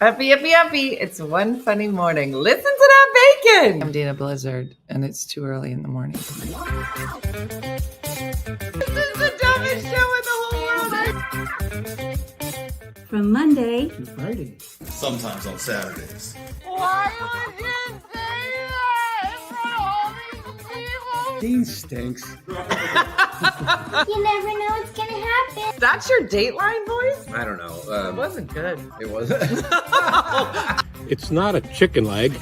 Happy, happy, happy. It's one funny morning. Listen to that bacon. I'm Dana Blizzard, and it's too early in the morning. This is the dumbest show in the whole world. From Monday to Friday. Sometimes on Saturdays. Why would you say that in front of all these people? Dean stinks. You never know what's gonna happen. That's your Dateline voice? I don't know. It wasn't good. It wasn't. It's not a chicken leg.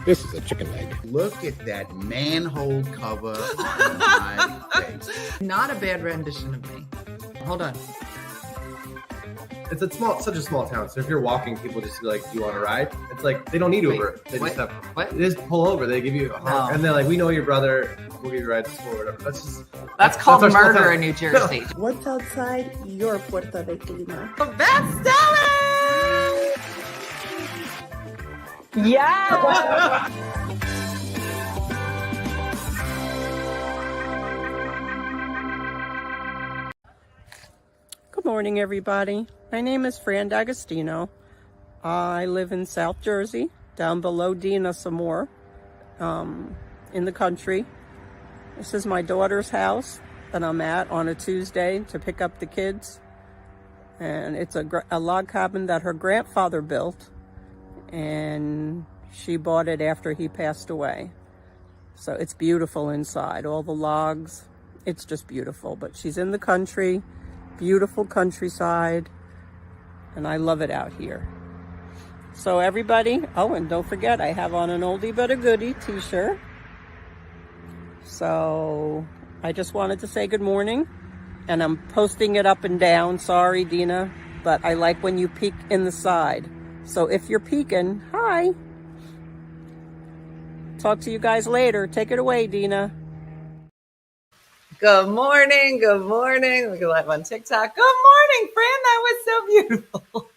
This is a chicken leg. Look at that manhole cover on my face. Not a bad rendition of me. Hold on. It's such a small town. So if you're walking, people just be like, "Do you want to ride?" It's like they don't need Uber. They what? just have. What? They just pull over. They give you a honk, and they're like, "We know your brother. We'll give you a ride to school or whatever." That's called our small murder town. in New Jersey. What's outside your Puerto Rico? That's Stella! Yeah! Good morning, everybody. My name is Fran D'Agostino. I live in South Jersey, down below Dina some more, in the country. This is my daughter's house that I'm at on a Tuesday to pick up the kids. And it's a log cabin that her grandfather built, and she bought it after he passed away. So it's beautiful inside, all the logs. It's just beautiful, but she's in the country, beautiful countryside, and I love it out here. So everybody, oh, and don't forget, I have on an oldie but a goodie t-shirt. So I just wanted to say good morning, and I'm posting it up and down. Sorry, Dina, but I like when you peek in the side. So if you're peeking, hi. Talk to you guys later. Take it away, Dina. Good morning. Good morning. We go live on TikTok. Good morning, Fran. That was so beautiful.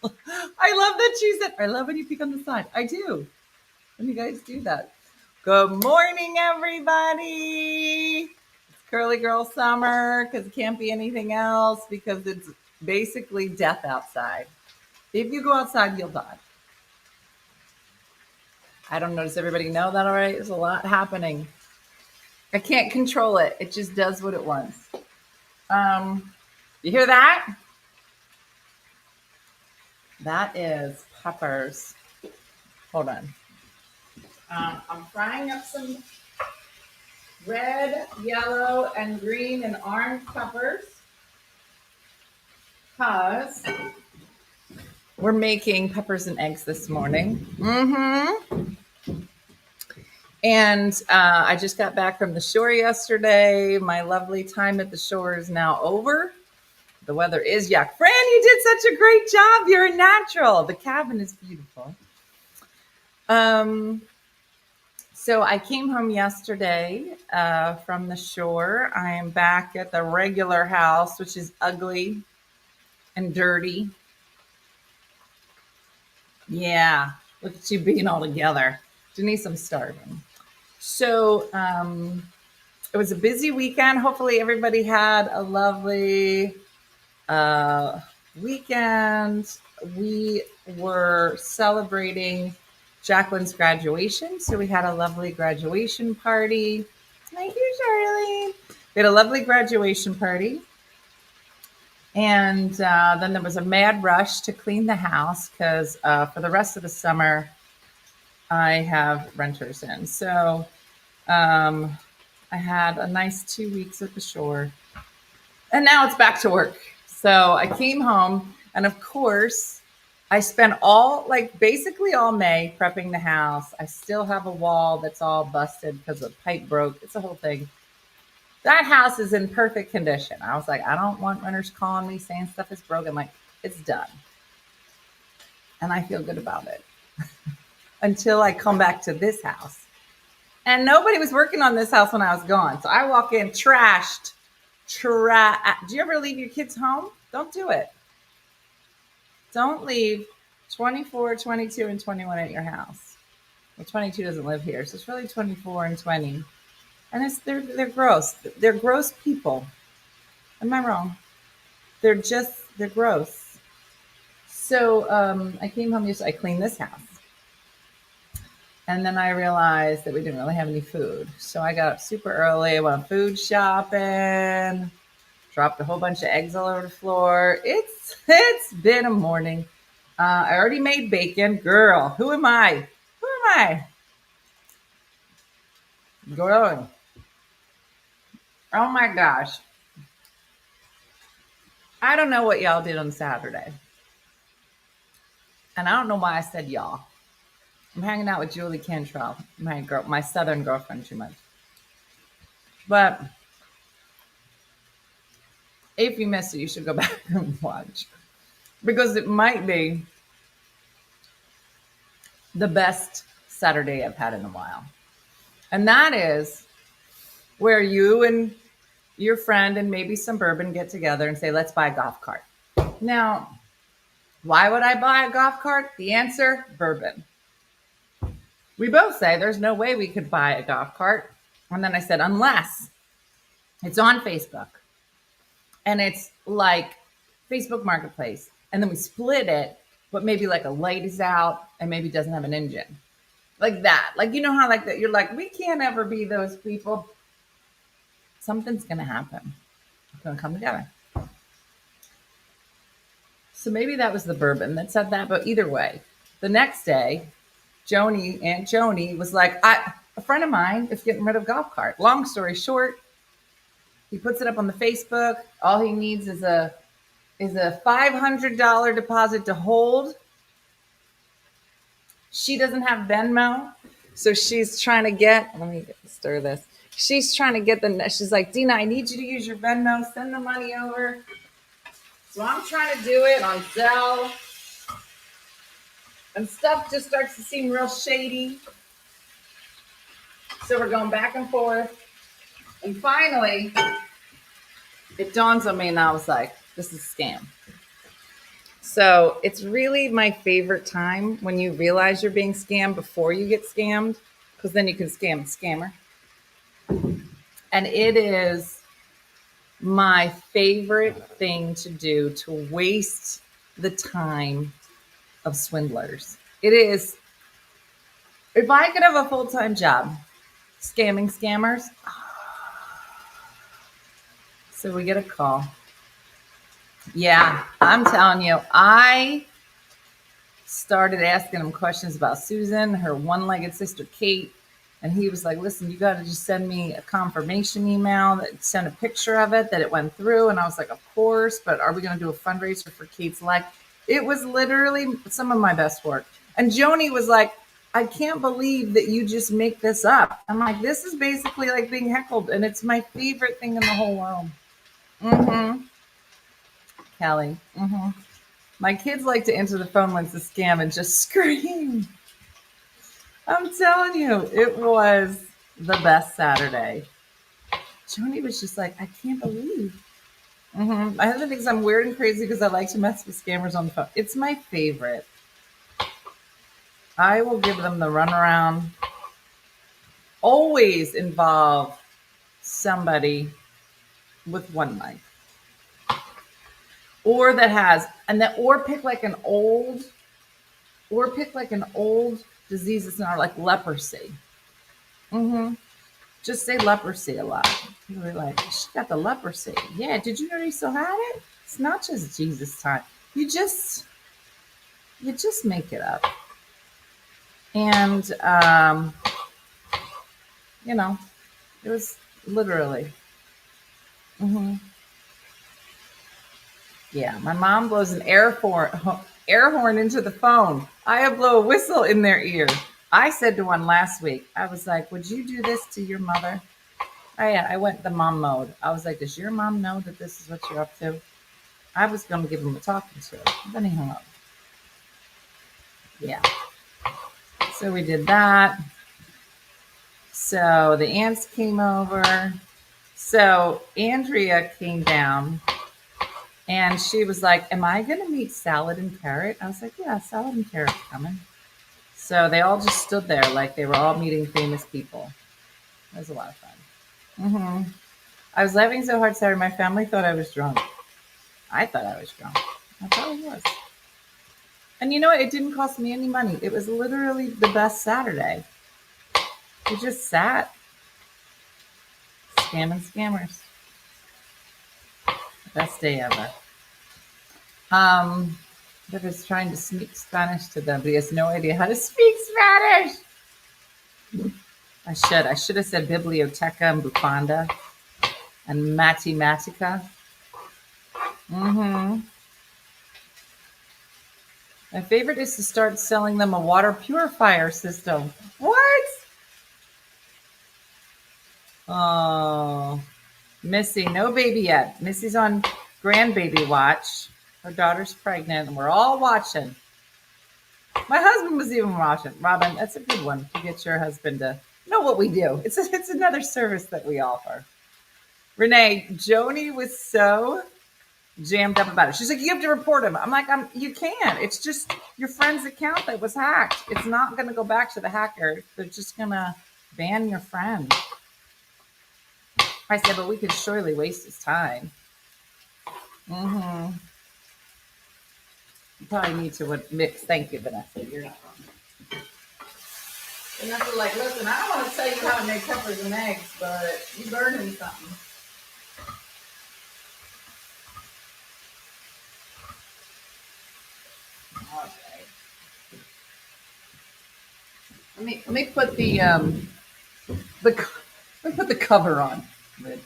I love that she said, I love when you peek on the side. I do. When you guys do that. Good morning, everybody. It's Curly Girl Summer because it can't be anything else because it's basically death outside. If you go outside, you'll die. I don't know. Does everybody know that already? There's a lot happening. I can't control it. It just does what it wants. You hear that? That is peppers. Hold on. I'm frying up some red, yellow, and green and orange peppers because we're making peppers and eggs this morning. And I just got back from the shore yesterday. My lovely time at the shore is now over. The weather is yuck. Fran, you did such a great job. You're a natural. The cabin is beautiful. So I came home yesterday from the shore. I am back at the regular house, which is ugly and dirty. Yeah, look at you being all together. Denise, I'm starving. So it was a busy weekend. Hopefully everybody had a lovely weekend. We were celebrating Jacqueline's graduation. So we had a lovely graduation party. Thank you, Charlie. We had a lovely graduation party. And then there was a mad rush to clean the house because for the rest of the summer, I have renters in. So I had a nice 2 weeks at the shore. And now it's back to work. So I came home. And of course, I spent basically all May prepping the house. I still have a wall that's all busted because the pipe broke. It's a whole thing. That house is in perfect condition. I was like, I don't want renters calling me saying stuff is broken. Like, it's done. And I feel good about it. Until I come back to this house. And nobody was working on this house when I was gone. So I walk in trashed. Do you ever leave your kids home? Don't do it. Don't leave 24, 22, and 21 at your house. Well, 22 doesn't live here. So it's really 24 and 20. And they're gross. They're gross people. Am I wrong? They're gross. So I came home yesterday. I cleaned this house. And then I realized that we didn't really have any food. So I got up super early. I went food shopping, dropped a whole bunch of eggs all over the floor. It's been a morning. I already made bacon. Girl, who am I? Who am I? Girl. Oh my gosh. I don't know what y'all did on Saturday. And I don't know why I said y'all. I'm hanging out with Julie Cantrell, my Southern girlfriend too much. But if you missed it, you should go back and watch. Because it might be the best Saturday I've had in a while. And that is where you and your friend and maybe some bourbon get together and say, let's buy a golf cart. Now, why would I buy a golf cart? The answer, bourbon. We both say there's no way we could buy a golf cart. And then I said, unless it's on Facebook and it's like Facebook Marketplace. And then we split it, but maybe like a light is out and maybe doesn't have an engine. Like that. Like, you know how like that you're like, we can't ever be those people. Something's going to happen. It's going to come together. So maybe that was the bourbon that said that. But either way, the next day, Aunt Joni was like, a friend of mine is getting rid of golf cart. Long story short, he puts it up on the Facebook. All he needs is a $500 deposit to hold. She doesn't have Venmo, so she's trying to get. Let me stir this. She's trying to get she's like, Dina, I need you to use your Venmo. Send the money over. So I'm trying to do it on Zelle. And stuff just starts to seem real shady. So we're going back and forth. And finally, it dawns on me and I was like, this is a scam. So it's really my favorite time when you realize you're being scammed before you get scammed, because then you can scam the scammer. And it is my favorite thing to do to waste the time of swindlers. It is. If I could have a full-time job scamming scammers. So we get a call. Yeah, I'm telling you, I started asking him questions about Susan, her one-legged sister, Kate. And he was like, listen, you got to just send me a confirmation email, that send a picture of it, that it went through. And I was like, of course, but are we going to do a fundraiser for Kate's leg? It was literally some of my best work. And Joni was like, I can't believe that you just make this up. I'm like, this is basically like being heckled. And it's my favorite thing in the whole world. Mm-hmm. Kelly. Mm-hmm. My kids like to answer the phone when it's a scam and just scream. I'm telling you, it was the best Saturday. Joni was just like, I can't believe. Mm-hmm. My husband thinks I'm weird and crazy because I like to mess with scammers on the phone. It's my favorite. I will give them the runaround. Always involve somebody with one leg. Or that has, or pick like an old disease that's not like leprosy. Mm-hmm. Just say leprosy a lot. You're like, she got the leprosy. Yeah, did you know you still had it? It's not just Jesus time. You just make it up. And it was literally. Mm-hmm. Yeah, my mom blows an air horn into the phone. I blow a whistle in their ear. I said to one last week, I was like, would you do this to your mother? I went the mom mode. I was like, does your mom know that this is what you're up to? I was going to give him a talking to. Then he hung up. Yeah. So we did that. So the aunts came over. So Andrea came down. And she was like, am I going to meet Salad and Carrot? I was like, yeah, Salad and Carrot's coming. So they all just stood there like they were all meeting famous people. It was a lot of fun. Mm-hmm. I was laughing so hard, Saturday, my family thought I was drunk. I thought I was drunk. I probably was. And you know what? It didn't cost me any money. It was literally the best Saturday. We just sat scamming scammers. Best day ever. But is trying to speak Spanish to them, but he has no idea how to speak Spanish. I should have said biblioteca and bufanda and matematica. Mm-hmm. My favorite is to start selling them a water purifier system. What? Oh, Missy, no baby yet. Missy's on grandbaby watch. Her daughter's pregnant, and we're all watching. My husband was even watching. Robin, that's a good one to get your husband to know what we do. It's another service that we offer. Renee, Joni was so jammed up about it. She's like, you have to report him. I'm like, you can't. It's just your friend's account that was hacked. It's not going to go back to the hacker. They're just going to ban your friend. I said, but we could surely waste his time. Mm-hmm. You probably need to mix. Thank you, Vanessa. You're not wrong. Vanessa's like, listen, I don't want to tell you how to make peppers and eggs, but you burning something. Okay. Let me put let me put the cover on. Put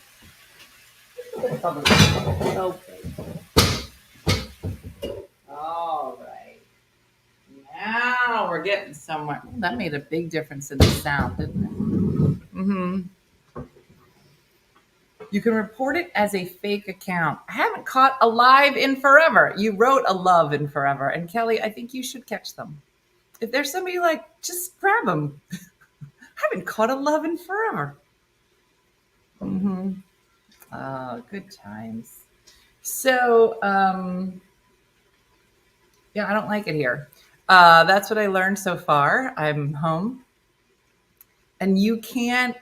the cover on. Okay. All right. Now we're getting somewhere. That made a big difference in the sound, didn't it? Mm-hmm. You can report it as a fake account. I haven't caught a live in forever. You wrote a love in forever. And Kelly, I think you should catch them. If there's somebody like, just grab them. I haven't caught a love in forever. Mm-hmm. Oh, good times. So, yeah, I don't like it here. That's what I learned so far. I'm home. And you can't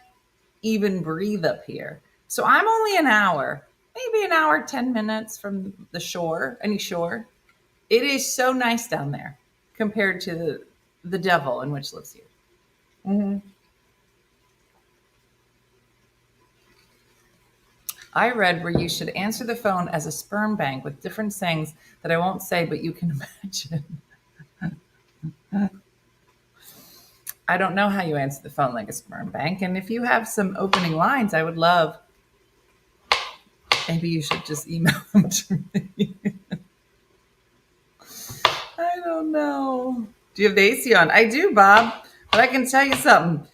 even breathe up here. So I'm only an hour, maybe an hour, 10 minutes from the shore, any shore. It is so nice down there compared to the devil in which lives here. Mm-hmm. I read where you should answer the phone as a sperm bank with different sayings that I won't say, but you can imagine. I don't know how you answer the phone like a sperm bank. And if you have some opening lines, I would love. Maybe you should just email them to me. I don't know. Do you have the AC on? I do, Bob. But I can tell you something.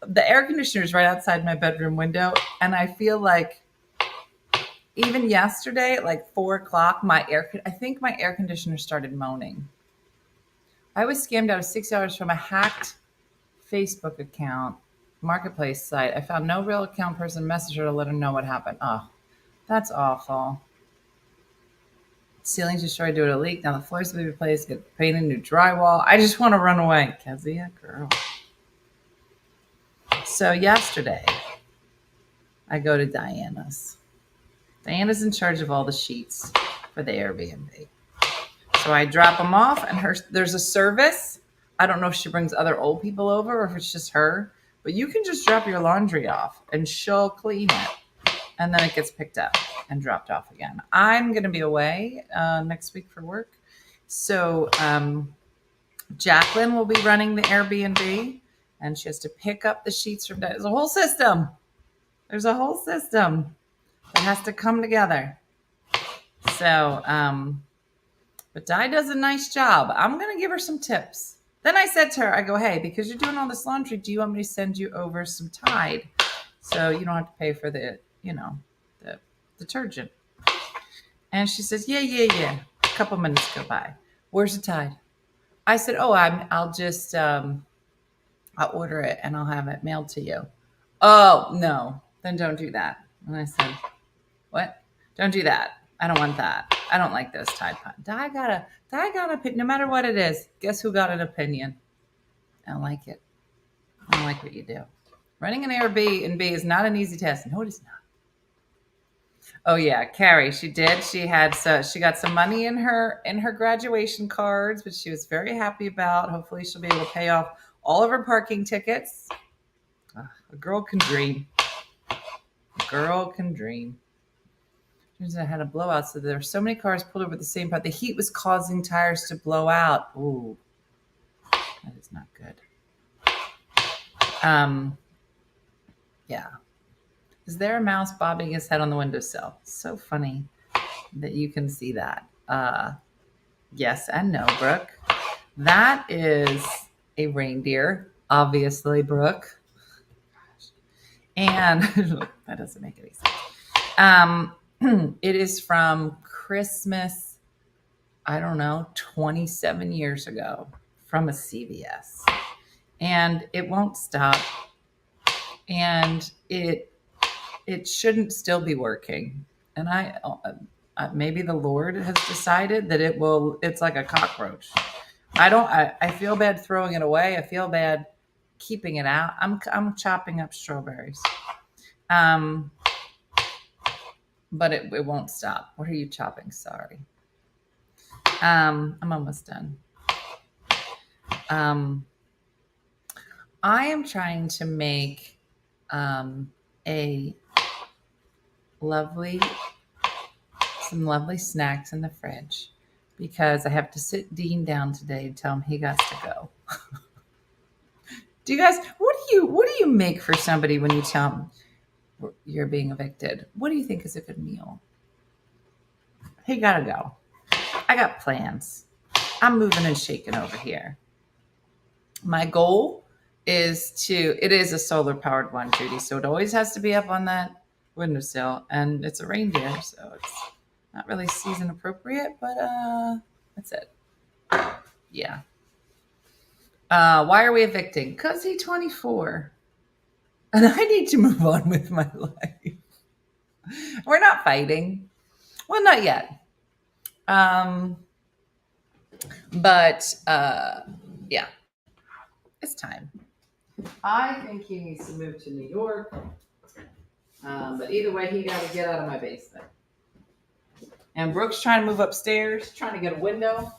The air conditioner is right outside my bedroom window. And I feel like even yesterday at like 4 o'clock, I think my air conditioner started moaning. I was scammed out of $6 from a hacked Facebook account, marketplace site. I found no real account person, messaged her to let her know what happened. Oh, that's awful. Ceilings destroyed due to a leak. Now the floors will be replaced. Get painted, new drywall. I just want to run away. Kezia, girl. So yesterday, I go to Diana's. Diana's in charge of all the sheets for the Airbnb. So I drop them off, and there's a service. I don't know if she brings other old people over or if it's just her, but you can just drop your laundry off, and she'll clean it. And then it gets picked up and dropped off again. I'm going to be away next week for work. So Jacqueline will be running the Airbnb, and she has to pick up the sheets from There's a whole system. There's a whole system that has to come together. So, but Di does a nice job. I'm going to give her some tips. Then I said to her, I go, hey, because you're doing all this laundry, do you want me to send you over some Tide? So you don't have to pay for the detergent. And she says, yeah. A couple minutes go by. Where's the Tide? I said, I'll just, I'll order it and I'll have it mailed to you. Oh, no, then don't do that. And I said, what? Don't do that. I don't want that. I don't like those Tide Pods. Di got an opinion. No matter what it is, guess who got an opinion? I don't like it. I don't like what you do. Running an Airbnb is not an easy task. No, it is not. Oh yeah, Carrie, she did. She got some money in her graduation cards, which she was very happy about. Hopefully she'll be able to pay off all of her parking tickets. A girl can dream. A girl can dream. Turns out I had a blowout, so there were so many cars pulled over at the same time. The heat was causing tires to blow out. Ooh, that is not good. Yeah. Is there a mouse bobbing his head on the windowsill? So funny that you can see that. Yes and no, Brooke. That is a reindeer, obviously, Brooke. And that doesn't make any sense. It is from Christmas, I don't know, 27 years ago from a CVS. And it won't stop. And it shouldn't still be working. And maybe the Lord has decided that it's like a cockroach. I feel bad throwing it away. I feel bad keeping it out. I'm chopping up strawberries. But it won't stop. What are you chopping? Sorry. I'm almost done. I am trying to make some lovely snacks in the fridge because I have to sit Dean down today and tell him he got to go. Do you guys, what do you make for somebody when you tell them you're being evicted? What do you think is a good meal? He gotta go. I got plans. I'm moving and shaking over here. My goal is it is a solar powered one, Judy. So it always has to be up on that windowsill, and it's a reindeer, so it's not really season appropriate, but that's it. Yeah. Why are we evicting? Because he's 24. And I need to move on with my life. We're not fighting. Well, not yet. But yeah, it's time. I think he needs to move to New York. But either way, he got to get out of my basement. And Brooke's trying to move upstairs, trying to get a window.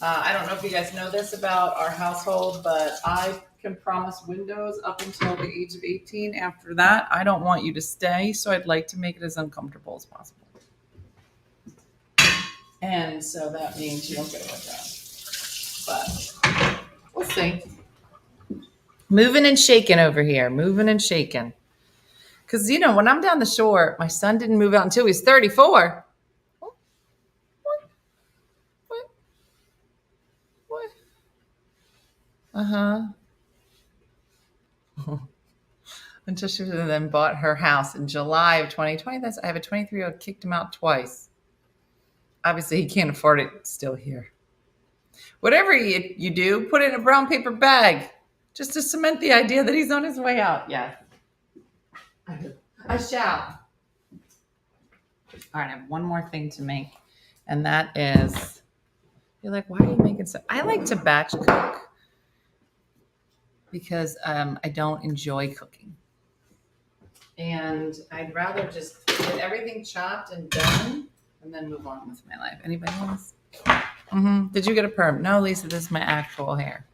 I don't know if you guys know this about our household, but I can promise windows up until the age of 18. After that, I don't want you to stay, so I'd like to make it as uncomfortable as possible. And so that means you don't get a window. But we'll see. Moving and shaking over here. Moving and shaking. Because, when I'm down the shore, my son didn't move out until he was 34. What? Uh-huh. Until she then bought her house in July of 2020. I have a 23-year-old kicked him out twice. Obviously, he can't afford it. It's still here. Whatever you do, put it in a brown paper bag just to cement the idea that he's on his way out. Yeah. I shall. All right, I have one more thing to make, and that is, you're like, why are you making so? I like to batch cook because I don't enjoy cooking. And I'd rather just get everything chopped and done and then move on with my life. Anybody else? Mm-hmm. Did you get a perm? No, Lisa, this is my actual hair.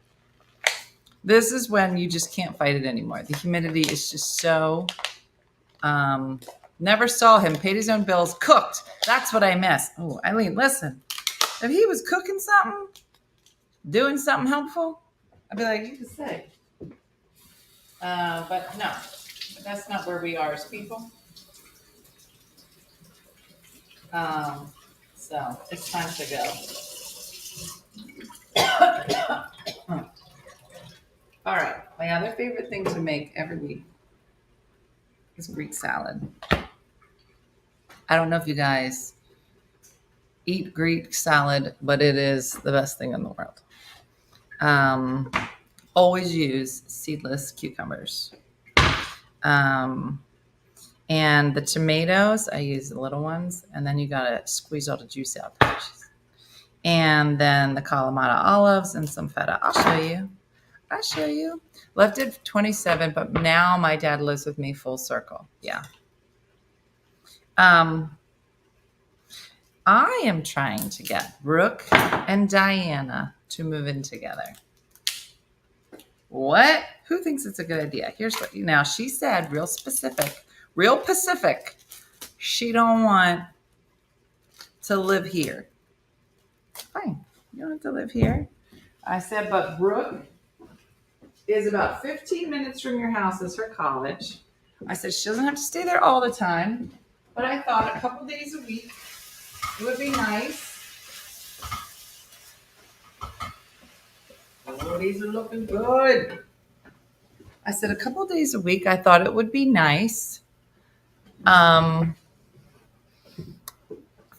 This is when you just can't fight it anymore. The humidity is just so... never saw him, paid his own bills, cooked. That's what I miss. Oh, Eileen, listen. If he was cooking something, doing something helpful, I'd be like, you can say. But no, that's not where we are as people. So it's time to go. All right. My other favorite thing to make every week is Greek salad. I don't know if you guys eat Greek salad, but it is the best thing in the world. Always use seedless cucumbers. And the tomatoes, I use the little ones, and then you gotta squeeze all the juice out. And then the Kalamata olives and some feta. I'll show you. Left it 27, but now my dad lives with me full circle. Yeah. I am trying to get Brooke and Diana to move in together. What? Who thinks it's a good idea? Here's what. Now, she said real specific, real Pacific. She don't want to live here. Fine. You don't have to live here. I said, but Brooke is about 15 minutes from your house is her college. I said she doesn't have to stay there all the time, but I thought a couple days a week it would be nice. Oh, these are looking good. I said a couple days a week I thought it would be nice for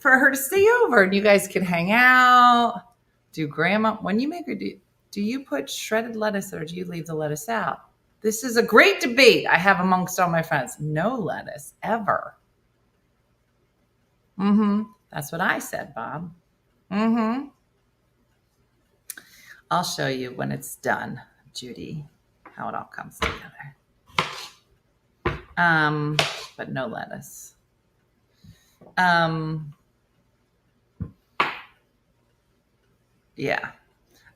her to stay over and you guys can hang out. Do grandma, when you make her, do you put shredded lettuce or do you leave the lettuce out? This is a great debate I have amongst all my friends. No lettuce, ever. That's what I said, Bob. I'll show you when it's done, Judy, how it all comes together. But no lettuce. Yeah.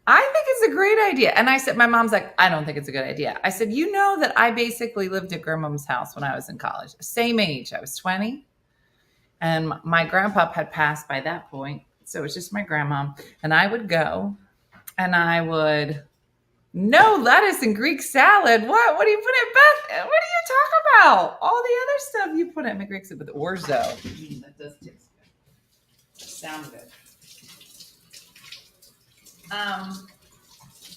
I think it's a great idea. And I said, my mom's like, I don't think it's a good idea. I said, you know that I basically lived at grandmom's house when I was in college. Same age. I was 20. And my grandpa had passed by that point. So it was just my grandma. And I would go and I would, no lettuce and Greek salad. What? What do you put in Beth? What do you talk about? All the other stuff you put in my Greek salad with orzo. That does taste good. Sound good.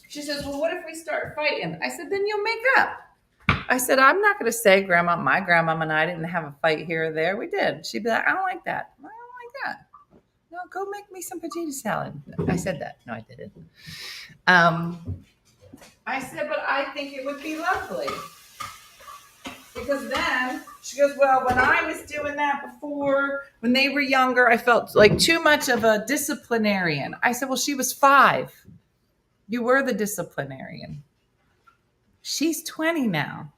She says, well, what if we start fighting? I said, then you'll make up. I said, I'm not going to say my grandma and I didn't have a fight here or there. We did. She'd be like, I don't like that. I don't like that. No, go make me some potato salad. I said that. No, I didn't. I said, but I think it would be lovely. Because then she goes, well, when I was doing that before, when they were younger, I felt like too much of a disciplinarian. I said, well, she was 5. You were the disciplinarian. She's 20 now.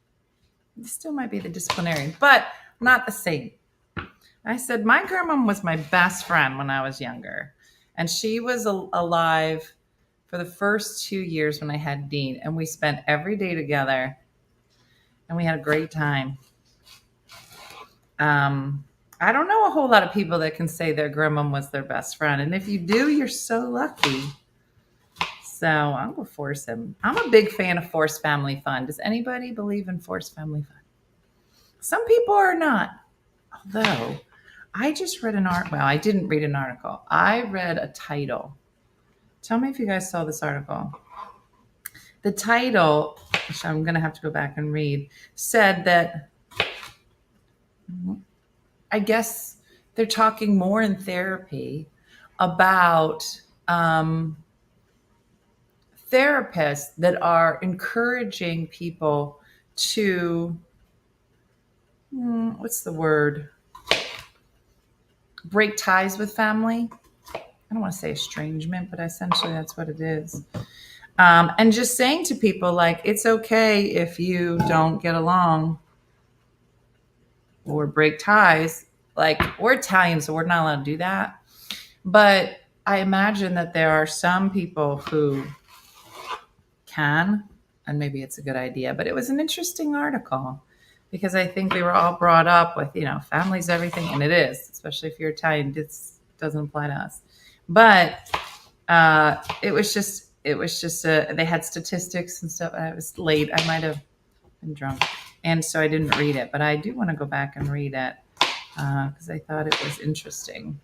You still might be the disciplinarian, but not the same. I said, my grandma was my best friend when I was younger. And she was alive for the first 2 years when I had Dean. And we spent every day together. And we had a great time. I don't know a whole lot of people that can say their grandma was their best friend. And if you do, you're so lucky. So I'm going to force him. I'm a big fan of forced family fun. Does anybody believe in forced family fun? Some people are not. Although I just read an article. Well, I didn't read an article. I read a title. Tell me if you guys saw this article. The title, which I'm going to have to go back and read, said that I guess they're talking more in therapy about therapists that are encouraging people to, what's the word? Break ties with family. I don't want to say estrangement, but essentially that's what it is. And just saying to people, like, it's okay if you don't get along or break ties. Like, we're Italian, so we're not allowed to do that. But I imagine that there are some people who can, and maybe it's a good idea. But it was an interesting article because I think we were all brought up with, family's everything. And it is, especially if you're Italian. This doesn't apply to us. But it was just they had statistics and stuff. I was late. I might have been drunk. And so I didn't read it. But I do want to go back and read it because I thought it was interesting.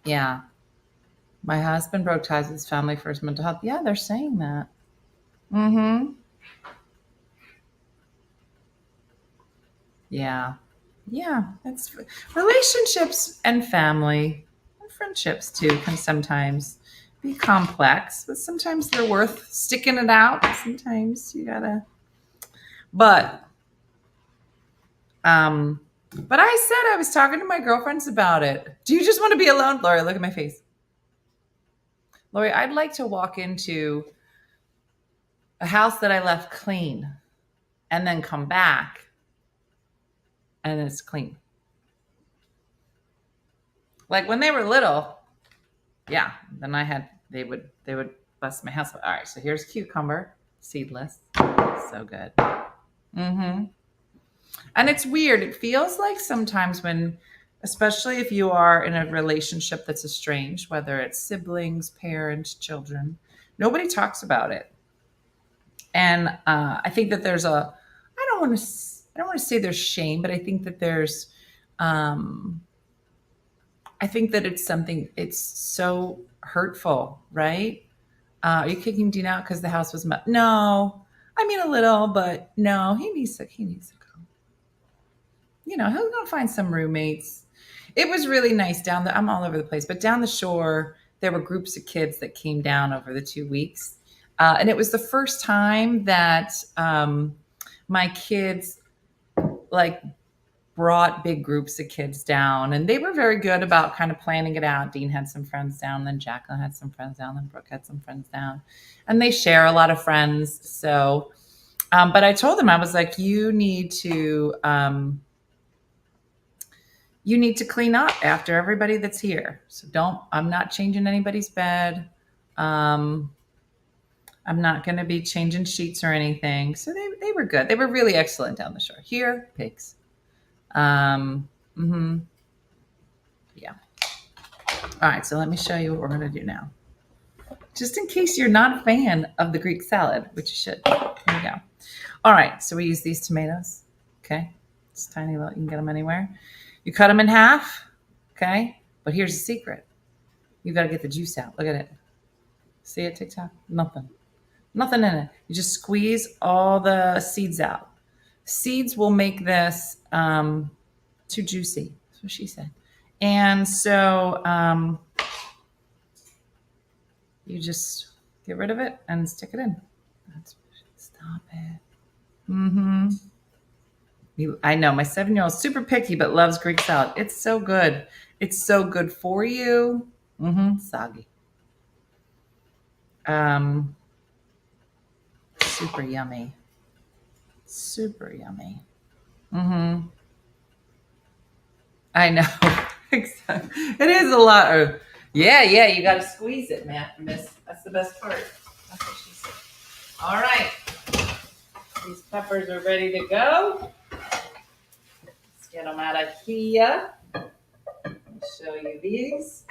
Yeah. My husband broke ties with his family for his mental health. Yeah, they're saying that. Yeah. Yeah. It's relationships and family and friendships too can sometimes be complex, but sometimes they're worth sticking it out. Sometimes you gotta. But I said I was talking to my girlfriends about it. Do you just want to be alone? Lori, look at my face. Lori, I'd like to walk into a house that I left clean and then come back and it's clean. Like when they were little, yeah, then they would bust my house. All right, so here's cucumber, seedless. So good. And it's weird. It feels like sometimes when, especially if you are in a relationship that's estranged, whether it's siblings, parents, children, nobody talks about it. And I think that there's I don't want to say there's shame, but I think that there's, I think that it's so hurtful, right? Are you kicking Dean out because the house was no, I mean a little, but no, he needs to go. He'll go find some roommates. It was really nice I'm all over the place, but down the shore, there were groups of kids that came down over the 2 weeks. And it was the first time that my kids brought big groups of kids down, and they were very good about kind of planning it out. Dean had some friends down, then Jacqueline had some friends down, then Brooke had some friends down, and they share a lot of friends. So, but I told them, I was like, you need to clean up after everybody that's here. So I'm not changing anybody's bed. I'm not going to be changing sheets or anything. So they were good. They were really excellent down the shore. Here, pigs. Yeah. All right. So let me show you what we're going to do now. Just in case you're not a fan of the Greek salad, which you should. Here we go. All right. So we use these tomatoes. Okay. It's tiny little, you can get them anywhere. You cut them in half. Okay. But here's the secret. You got to get the juice out. Look at it. See it, TikTok? Nothing in it. You just squeeze all the seeds out. Seeds will make this too juicy. That's what she said. And so you just get rid of it and stick it in. Stop it. I know my 7-year-old is super picky, but loves Greek salad. It's so good. It's so good for you. Soggy. Super yummy. Super yummy. I know. Exactly. It is a lot of, yeah, you got to squeeze it, miss. That's the best part. That's what she said. All right. These peppers are ready to go. Let's get them out of here. I'll show you these.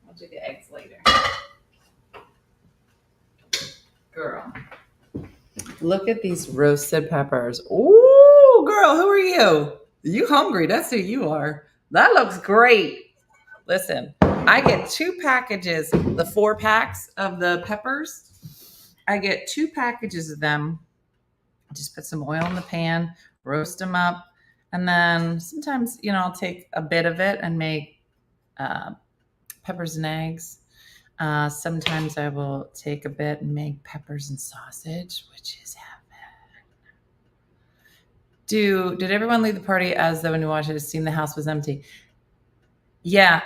I'll do the eggs later. Girl. Look at these roasted peppers. Ooh, girl, who are you? You hungry? That's who you are. That looks great. Listen, I get 2 packages, the 4 packs of the peppers. I get 2 packages of them. Just put some oil in the pan, roast them up. And then sometimes, I'll take a bit of it and make peppers and eggs. Sometimes I will take a bit and make peppers and sausage, which is heaven. Did everyone leave the party as though when you watched it, it seemed the house was empty? Yeah,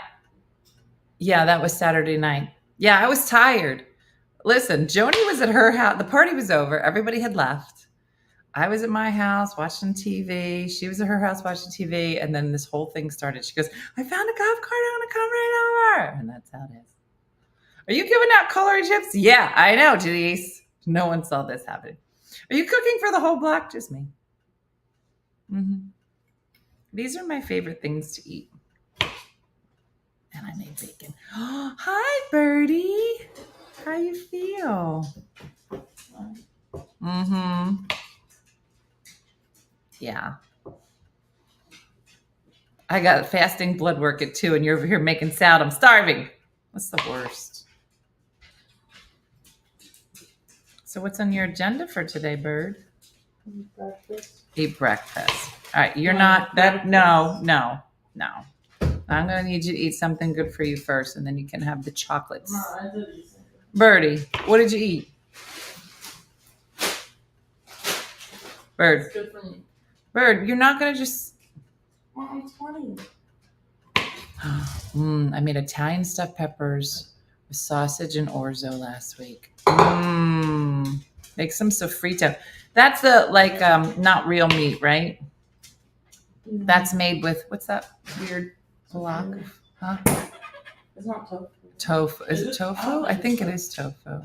that was Saturday night. Yeah, I was tired. Listen, Joni was at her house. The party was over. Everybody had left. I was at my house watching TV. She was at her house watching TV. And then this whole thing started. She goes, I found a golf cart. I'm going to come right over. And that's how it is. Are you giving out coloring chips? Yeah, I know, Denise. No one saw this happening. Are you cooking for the whole block? Just me. These are my favorite things to eat. And I made bacon. Hi, Birdie. How you feel? Yeah. I got fasting blood work at 2 and you're over here making salad. I'm starving. That's the worst. So what's on your agenda for today, Bird? Eat breakfast. All right. You're not that. No. I'm going to need you to eat something good for you first, and then you can have the chocolates. Birdie, what did you eat? Bird. It's good for me. Bird, you're not going to just... I'm 20. I made Italian stuffed peppers with sausage and orzo last week. Make some sofrito. That's the, not real meat, right? That's made with, what's that weird block? Huh? It's not tofu. Tofu. Is it tofu? I think it is tofu.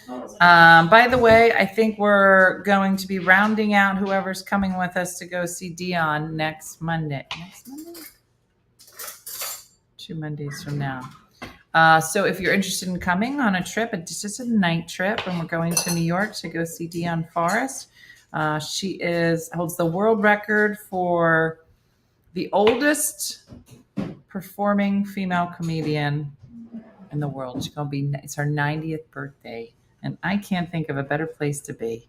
Oh, it's By the way, I think we're going to be rounding out whoever's coming with us to go see Dion next Monday. Next Monday? 2 Mondays from now. So if you're interested in coming on a trip, it's just a night trip, and we're going to New York to go see Dion Forrest. She holds the world record for the oldest performing female comedian in the world. It's her 90th birthday, and I can't think of a better place to be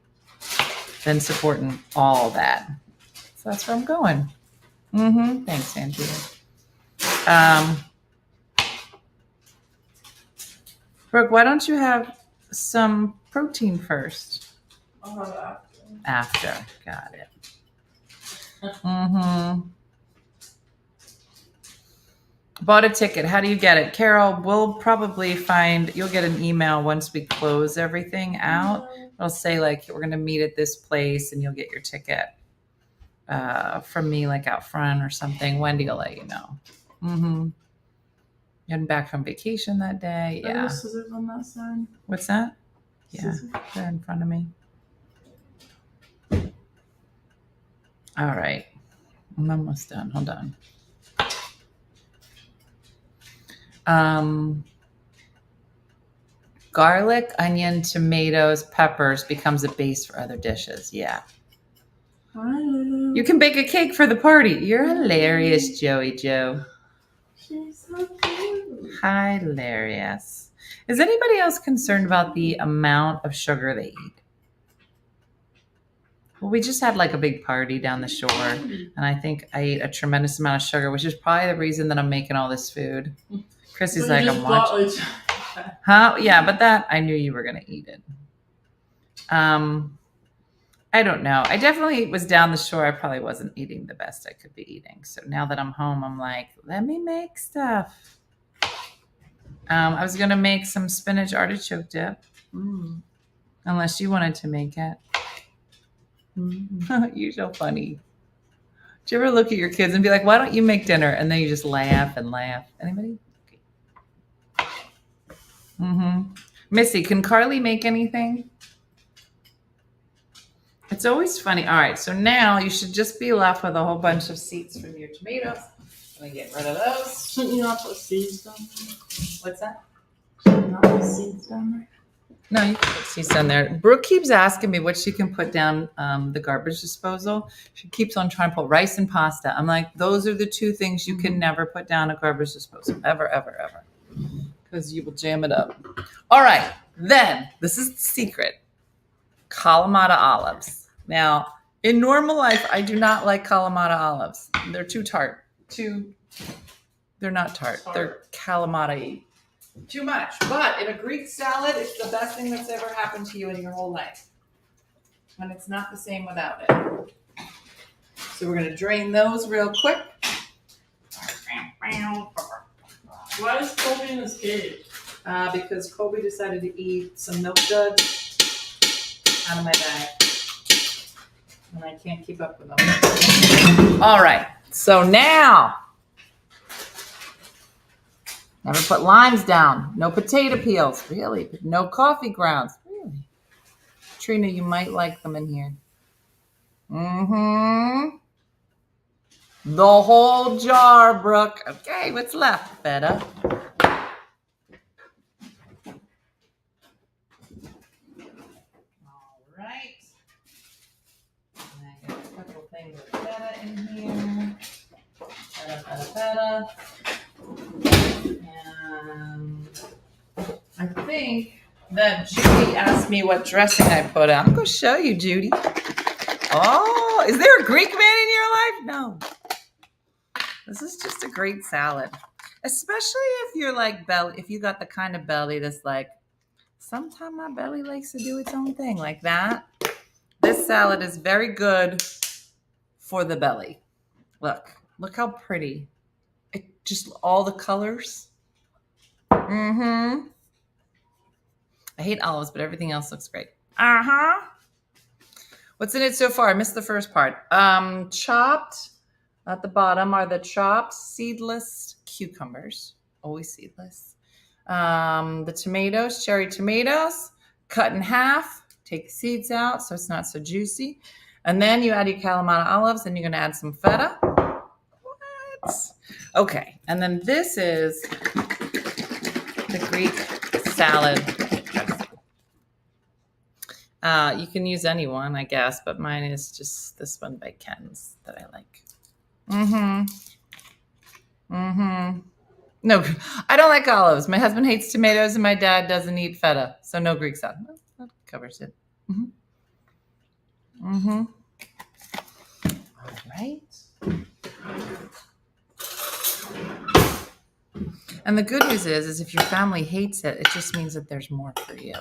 than supporting all that. So that's where I'm going. Thanks, Andrea. Brooke, why don't you have some protein first? I'll have it After. Got it. Bought a ticket. How do you get it? Carol, you'll get an email once we close everything out. It'll say like, we're going to meet at this place and you'll get your ticket from me like out front or something. Wendy will let you know. Getting back from vacation that day. Are Yeah. there scissors on that side? What's that? Yeah, Scissors? they're in front of me. All right. I'm almost done. Hold on. Garlic, onion, tomatoes, peppers becomes a base for other dishes. Yeah. Hi, Lulu. You can bake a cake for the party. You're hilarious, Joey Joe. She's so cute. Hilarious. Is anybody else concerned about the amount of sugar they eat? Well, we just had like a big party down the shore, and I think I ate a tremendous amount of sugar, which is probably the reason that I'm making all this food. Chrissy's Well, like, you I'm just bought, watching. like, Huh? Yeah, but that I knew you were gonna eat it. I don't know. I definitely was down the shore. I probably wasn't eating the best I could be eating. So now that I'm home, I'm like, let me make stuff. I was gonna make some spinach artichoke dip, unless you wanted to make it. You're so funny. Do you ever look at your kids and be like, why don't you make dinner? And then you just laugh and laugh. Anybody? Okay. Missy, can Carly make anything? It's always funny. All right, so now you should just be left with a whole bunch of seeds from your tomatoes. Let me get rid of those. Shouldn't you not put seeds down there? What's that? Shouldn't you not put seeds down there? No, you can put seeds down there. Brooke keeps asking me what she can put down the garbage disposal. She keeps on trying to put rice and pasta. I'm like, those are the two things you can never put down a garbage disposal. Ever, ever, ever. Because you will jam it up. All right, then, this is the secret. Kalamata olives. Now, in normal life, I do not like Kalamata olives. They're too tart. They're not tart. They're Kalamata-y. Too much. But in a Greek salad, it's the best thing that's ever happened to you in your whole life. And it's not the same without it. So we're going to drain those real quick. Why is Kobe in his cage? Because Kobe decided to eat some milk duds out of my bag. And I can't keep up with them. All right. So now, never put limes down. No potato peels. Really? No coffee grounds. Really? Trina, you might like them in here. The whole jar, Brooke. Okay, what's left? Feta. All right. And I got a couple things of feta in here. Feta. And I think that Judy asked me what dressing I put on. I'm going to show you, Judy. Oh, is there a Greek man in your life? No. This is just a great salad. Especially if you're like if you got the kind of belly that's like, sometimes my belly likes to do its own thing like that. This salad is very good for the belly. Look how pretty. It just all the colors. I hate olives, but everything else looks great. What's in it so far? I missed the first part. Chopped At the bottom are the chopped seedless cucumbers, always seedless. The tomatoes, cherry tomatoes, cut in half. Take the seeds out so it's not so juicy. And then you add your Kalamata olives, and you're going to add some feta. What? Okay, and then this is the Greek salad dressing. You can use any one, I guess, but mine is just this one by Ken's that I like. No, I don't like olives. My husband hates tomatoes, and my dad doesn't eat feta, so no Greek salad. That covers it. All right. And the good news is if your family hates it, it just means that there's more for you.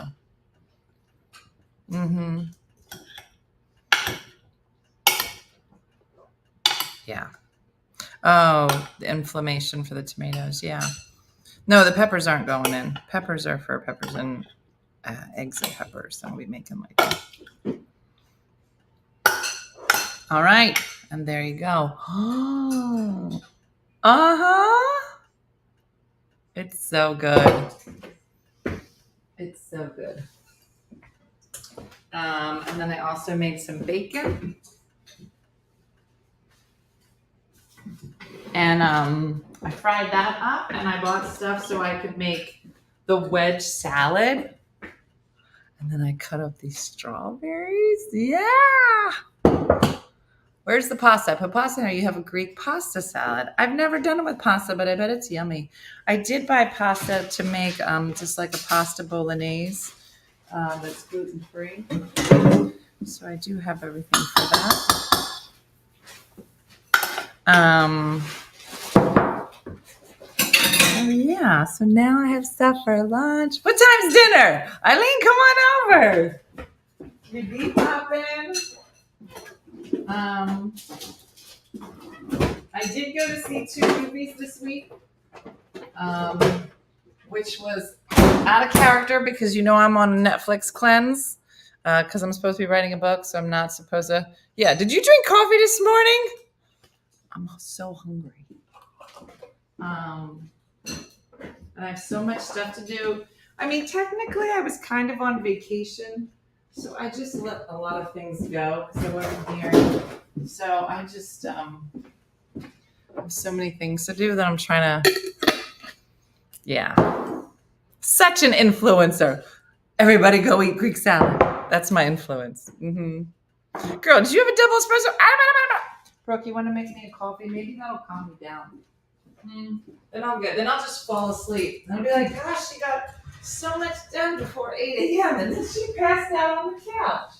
Yeah. Oh, the inflammation for the tomatoes. Yeah. No, the peppers aren't going in. Peppers are for peppers and eggs and peppers. So we make them like that. All right. And there you go. It's so good. It's so good. And then I also made some bacon. And I fried that up, and I bought stuff so I could make the wedge salad. And then I cut up these strawberries. Yeah. Where's the pasta? I put pasta in there. You have a Greek pasta salad. I've never done it with pasta, but I bet it's yummy. I did buy pasta to make just like a pasta bolognese that's gluten-free. So I do have everything for that. Oh yeah, so now I have stuff for lunch. What time's dinner? Eileen, come on over. You be popping. I did go to see 2 movies this week, which was out of character because you know I'm on a Netflix cleanse because I'm supposed to be writing a book, so I'm not supposed to. Yeah, did you drink coffee this morning? I'm so hungry. And I have so much stuff to do. I mean, technically, I was kind of on vacation, so I just let a lot of things go because I wasn't here. So I just have so many things to do that I'm trying to. Yeah, such an influencer. Everybody go eat Greek salad. That's my influence. Girl, did you have a double espresso? Brooke, you want to make me a coffee? Maybe that'll calm me down. Then I'll get. Then I'll just fall asleep. And I'll be like, gosh, she got so much done before 8 a.m. and then she passed out on the couch.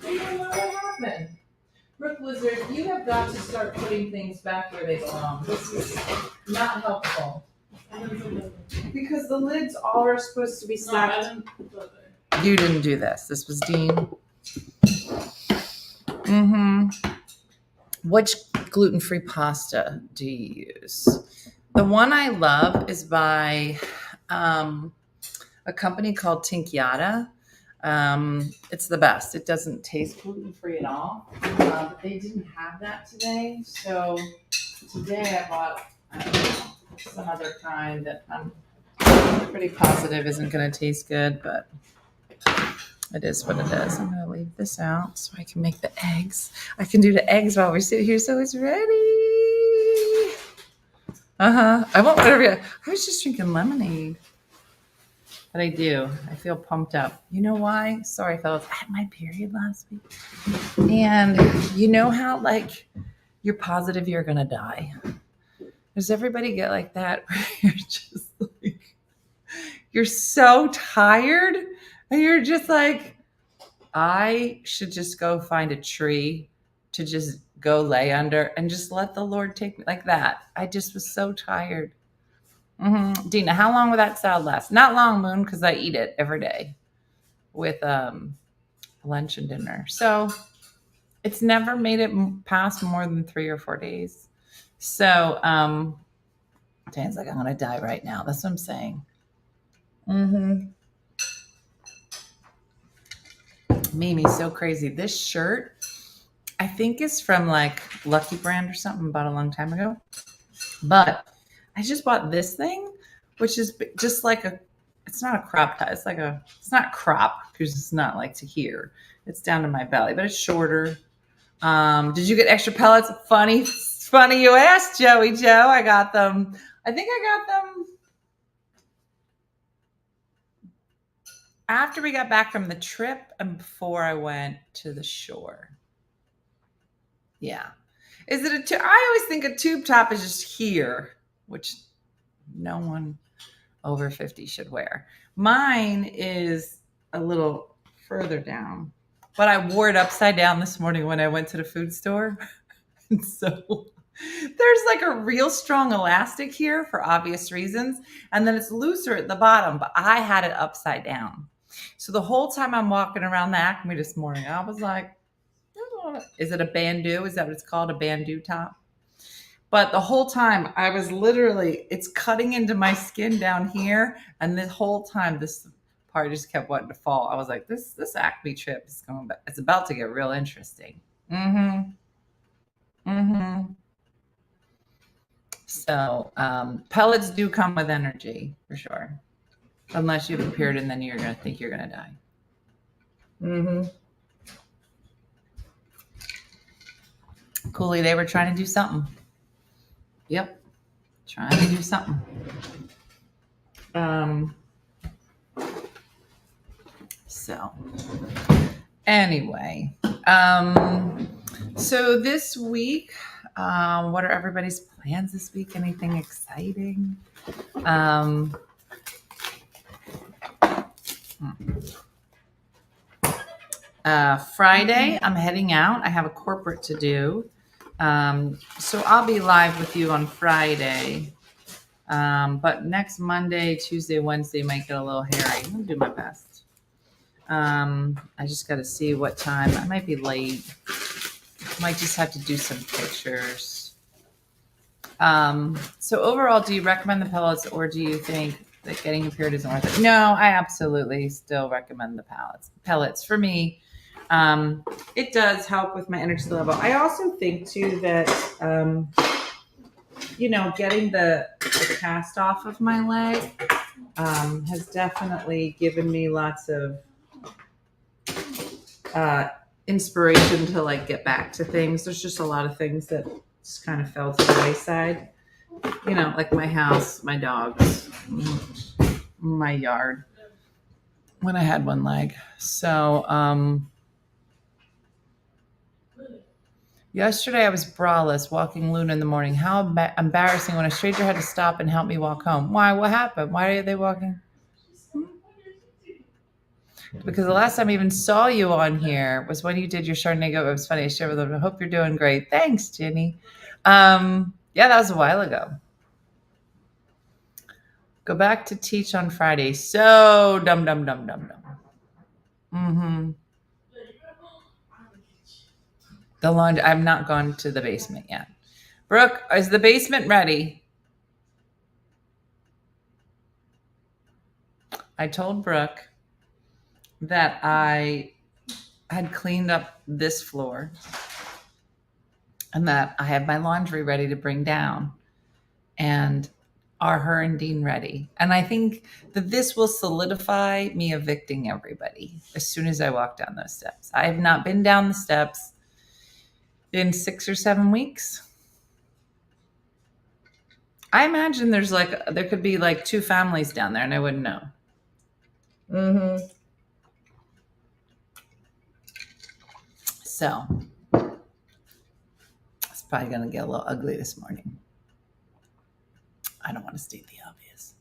I don't know what happened. Brooke Blizzard, you have got to start putting things back where they belong. This is not helpful. Because the lids all are supposed to be stacked. You didn't do this. This was Dean. Which gluten-free pasta do you use? The one I love is by a company called Tinkyata. It's the best. It doesn't taste gluten-free at all. But they didn't have that today. So today I bought some other kind that I'm pretty positive isn't going to taste good, but it is what it is. I'm going to leave this out so I can make the eggs. I can do the eggs while we sit here, so it's ready. I won't whatever. I was just drinking lemonade. But I do. I feel pumped up. You know why? Sorry, fellas. I had my period last week. And you know how, like, you're positive you're going to die? Does everybody get like that? Where you're just like, you're so tired. And you're just like, I should just go find a tree to just go lay under and just let the Lord take me like that. I just was so tired. Dina, how long will that salad last? Not long, Moon, because I eat it every day with lunch and dinner. So it's never made it past more than 3 or 4 days. So Dan's like, I'm going to die right now. That's what I'm saying. Mimi's so crazy. This shirt I think it's from like Lucky Brand or something, bought a long time ago. But I just bought this thing, which is just like it's not a crop top. It's not crop because it's not like to here. It's down to my belly, but it's shorter. Did you get extra pellets? Funny you asked, Joey Joe. I got them. I think I got them after we got back from the trip and before I went to the shore. Yeah. Is it a tube? I always think a tube top is just here, which no one over 50 should wear. Mine is a little further down, but I wore it upside down this morning when I went to the food store. And so there's like a real strong elastic here for obvious reasons. And then it's looser at the bottom, but I had it upside down. So the whole time I'm walking around the Acme this morning, I was like, is it a bandeau? Is that what it's called? A bandeau top? But the whole time I was literally, it's cutting into my skin down here. And the whole time this part just kept wanting to fall. I was like, this Acme trip is going back. It's about to get real interesting. So pellets do come with energy for sure. Unless you have a period and then you're going to think you're going to die. Cooley, they were trying to do something. Yep. Trying to do something. So anyway, so this week, what are everybody's plans this week? Anything exciting? Friday, I'm heading out. I have a corporate to do. So I'll be live with you on Friday. But next Monday, Tuesday, Wednesday might get a little hairy. I'll do my best. I just got to see what time. I might be late. Might just have to do some pictures. So overall, do you recommend the pellets or do you think that getting a period isn't worth it? No, I absolutely still recommend the pellets. For me, it does help with my energy level. I also think too that, getting the cast off of my leg has definitely given me lots of inspiration to like get back to things. There's just a lot of things that just kind of fell to the wayside, like my house, my dogs, my yard when I had one leg. So, yesterday I was braless walking Luna in the morning. How embarrassing when a stranger had to stop and help me walk home. Why? What happened? Why are they walking? Because the last time I even saw you on here was when you did your Chardonnay. It was funny. I shared with them. I hope you're doing great. Thanks, Jenny. Yeah, that was a while ago. Go back to teach on Friday. So dumb. The laundry. I've not gone to the basement yet. Brooke, is the basement ready? I told Brooke that I had cleaned up this floor and that I have my laundry ready to bring down. And are her and Dean ready? And I think that this will solidify me evicting everybody as soon as I walk down those steps. I have not been down the steps in 6 or 7 weeks. I imagine there could be like 2 families down there and I wouldn't know. So it's probably going to get a little ugly this morning. I don't want to state the obvious.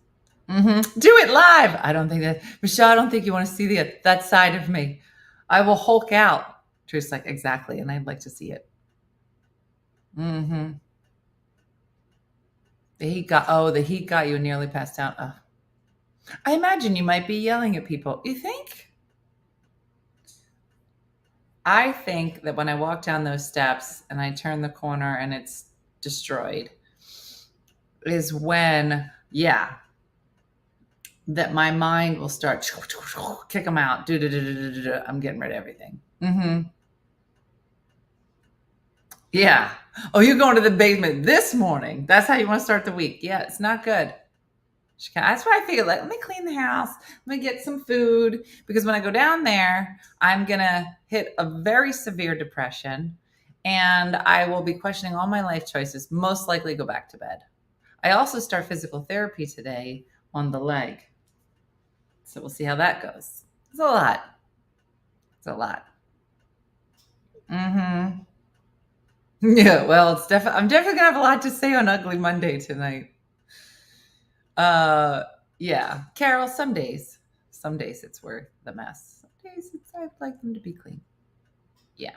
Do it live. I don't think that, Michelle, I don't think you want to see that side of me. I will Hulk out. Truth's like, exactly. And I'd like to see it. The heat got you and nearly passed out. I imagine you might be yelling at people. You think? I think that when I walk down those steps and I turn the corner and it's destroyed is when, that my mind will start kick them out. I'm getting rid of everything. Yeah. Oh, you're going to the basement this morning. That's how you want to start the week. Yeah, it's not good. That's why I figured, like, let me clean the house. Let me get some food. Because when I go down there, I'm going to hit a very severe depression and I will be questioning all my life choices, most likely go back to bed. I also start physical therapy today on the leg. So we'll see how that goes. It's a lot. It's a lot. Mm-hmm. Yeah, well, I'm definitely gonna have a lot to say on Ugly Monday tonight. Yeah, Carol. Some days it's worth the mess. Some days I'd like them to be clean. Yeah.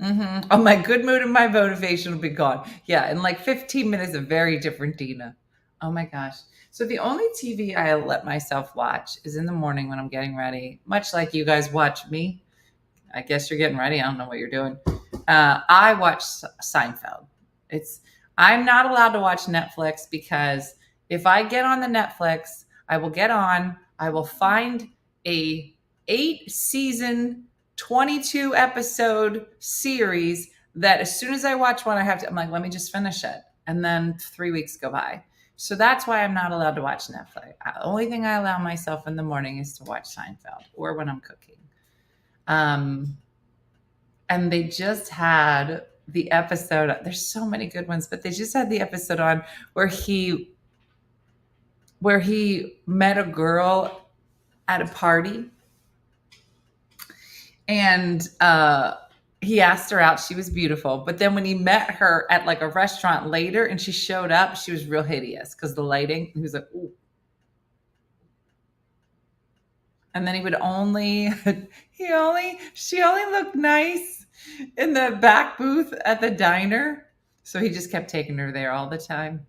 Mm-hmm. Oh, my good mood and my motivation will be gone. Yeah, in like 15 minutes, a very different Dina. Oh my gosh. So the only TV I let myself watch is in the morning when I'm getting ready, much like you guys watch me. I guess you're getting ready. I don't know what you're doing. I watch Seinfeld. I'm not allowed to watch Netflix because if I get on the Netflix, I will find a 8-season, 22 episode series that as soon as I watch one, I'm like, let me just finish it. And then 3 weeks go by. So that's why I'm not allowed to watch Netflix. The only thing I allow myself in the morning is to watch Seinfeld or when I'm cooking. And they just had the episode. There's so many good ones, but they just had the episode on where he met a girl at a party, and he asked her out. She was beautiful, but then when he met her at like a restaurant later, and she showed up, she was real hideous because the lighting. He was like, ooh. And then she only looked nice in the back booth at the diner. So he just kept taking her there all the time.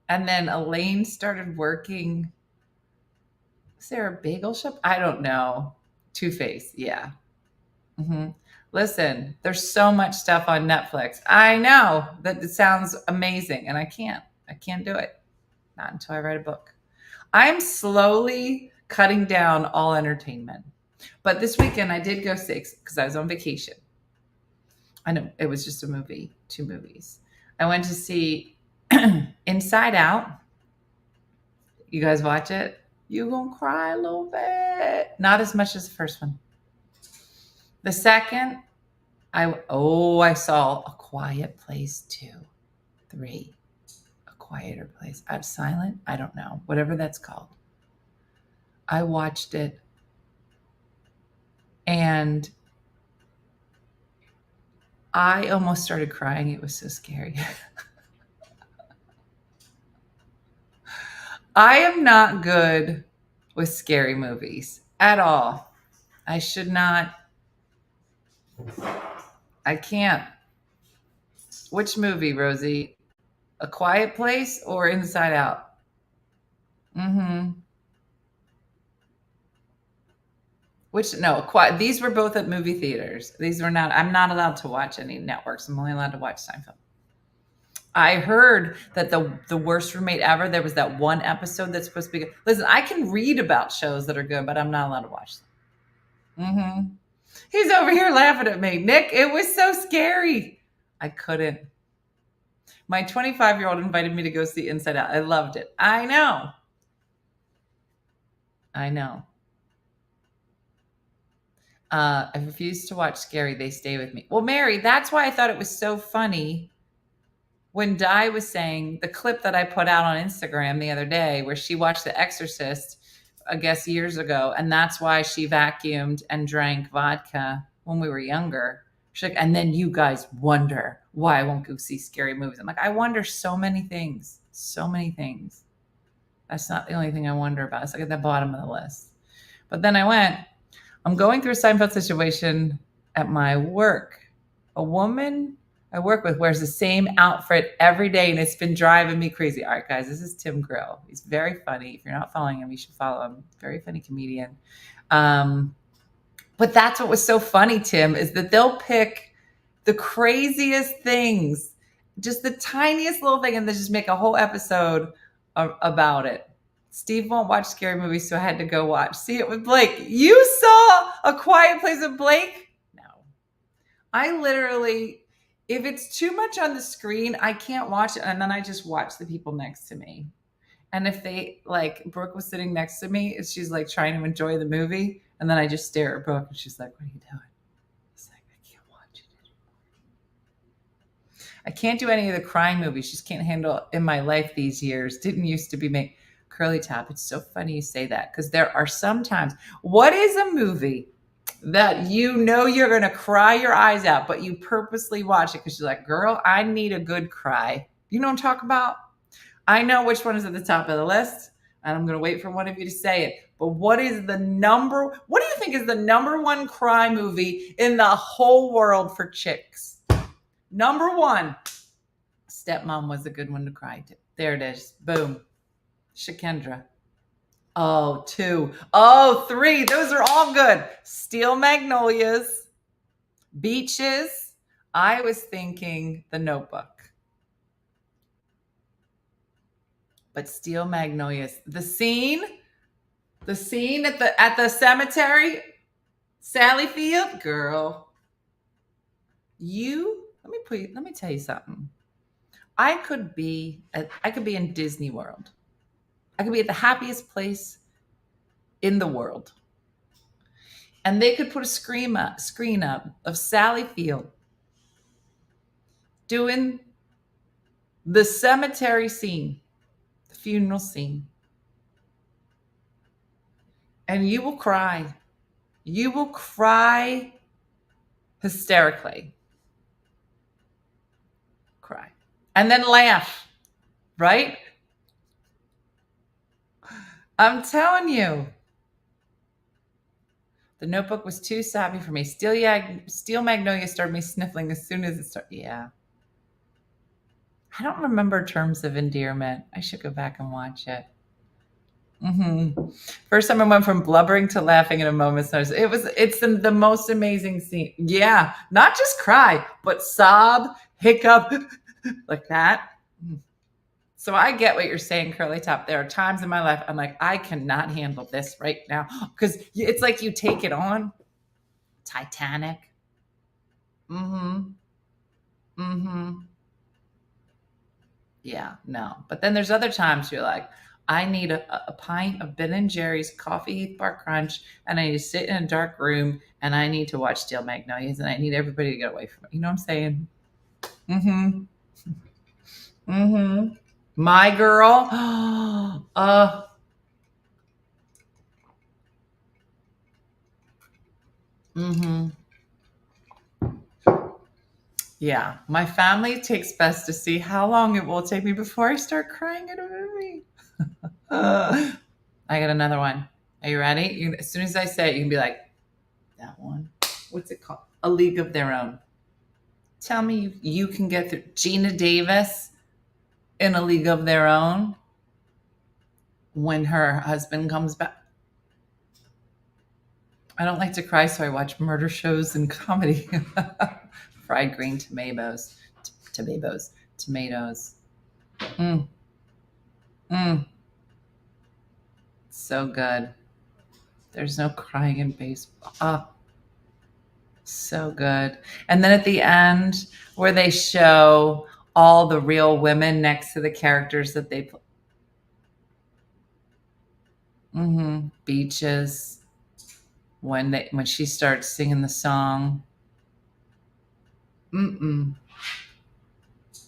And then Elaine started working. Was there a bagel shop? I don't know. Two-Face. Yeah. Mm-hmm. Listen, there's so much stuff on Netflix. I know that it sounds amazing and I can't do it. Not until I write a book. I'm slowly cutting down all entertainment. But this weekend I did go see, because I was on vacation. I know it was just a movie, 2 movies. I went to see Inside Out. You guys watch it? You're going to cry a little bit. Not as much as the first one. The second, I saw A Quiet Place 2, 3. A Quieter Place. Silent? I don't know. Whatever that's called. I watched it and I almost started crying. It was so scary. I am not good with scary movies at all. I should not. I can't. Which movie, Rosie? A Quiet Place or Inside Out? Mm-hmm. These were both at movie theaters. I'm not allowed to watch any networks. I'm only allowed to watch Seinfeld. I heard that the worst roommate ever, there was that one episode that's supposed to be good. Listen, I can read about shows that are good, but I'm not allowed to watch them. Mm-hmm. He's over here laughing at me. Nick, it was so scary. I couldn't. My 25-year-old invited me to go see Inside Out. I loved it. I know. I refuse to watch scary. They stay with me. Well, Mary, that's why I thought it was so funny when Di was saying the clip that I put out on Instagram the other day where she watched The Exorcist, I guess years ago, and that's why she vacuumed and drank vodka when we were younger. She's like, and then you guys wonder why I won't go see scary movies. I'm like, I wonder so many things. So many things. That's not the only thing I wonder about. It's like at the bottom of the list. But then I'm going through a Seinfeld situation at my work. A woman I work with wears the same outfit every day, and it's been driving me crazy. All right, guys, this is Tim Grill. He's very funny. If you're not following him, you should follow him. Very funny comedian. But that's what was so funny, Tim, is that they'll pick the craziest things, just the tiniest little thing, and they just make a whole episode about it. Steve won't watch scary movies, so I had to go see it with Blake. You saw A Quiet Place with Blake? No. I literally, If it's too much on the screen, I can't watch it. And then I just watch the people next to me. And if they, like, Brooke was sitting next to me, and she's like trying to enjoy the movie. And then I just stare at Brooke and she's like, what are you doing? It's like, I can't watch it anymore. I can't do any of the crime movies. Just can't handle in my life these years. Didn't used to be me. Curly Top. It's so funny you say that because there are some times. What is a movie that you know you're going to cry your eyes out, but you purposely watch it because you're like, girl, I need a good cry. You know what I'm talking about? I know which one is at the top of the list, and I'm going to wait for one of you to say it. But what do you think is the number one cry movie in the whole world for chicks? Number one, Stepmom was a good one to cry to. There it is. Boom. Shakendra. Oh, 2. Oh, 3. Those are all good. Steel Magnolias. Beaches. I was thinking The Notebook. But Steel Magnolias. The scene at the cemetery. Sally Field, girl. Let me tell you something. I could be in Disney World. I could be at the happiest place in the world. And they could put a screen up of Sally Field doing the cemetery scene, the funeral scene. And you will cry. You will cry hysterically. Cry. And then laugh, right? I'm telling you. The Notebook was too sappy for me. Steel Magnolia started me sniffling as soon as it started. Yeah. I don't remember Terms of Endearment. I should go back and watch it. First time I went from blubbering to laughing in a moment's notice. It's the most amazing scene. Yeah. Not just cry, but sob, hiccup, like that. So I get what you're saying, Curly Top. There are times in my life I'm like, I cannot handle this right now. Because it's like you take it on. Titanic. Yeah, no. But then there's other times you're like, I need a pint of Ben & Jerry's Coffee Heath Bar Crunch, and I need to sit in a dark room, and I need to watch Steel Magnolias, and I need everybody to get away from it. You know what I'm saying? My Girl. Yeah, my family takes best to see how long it will take me before I start crying at a movie. I got another one. Are you ready? As soon as I say it, you can be like, that one. What's it called? A League of Their Own. Tell me you can get through. Gina Davis in A League of Their Own when her husband comes back. I don't like to cry, so I watch murder shows and comedy. Fried green tomatoes. So good. There's no crying in baseball. So good. And then at the end, where they show all the real women next to the characters that they play. Beaches. When she starts singing the song. I'm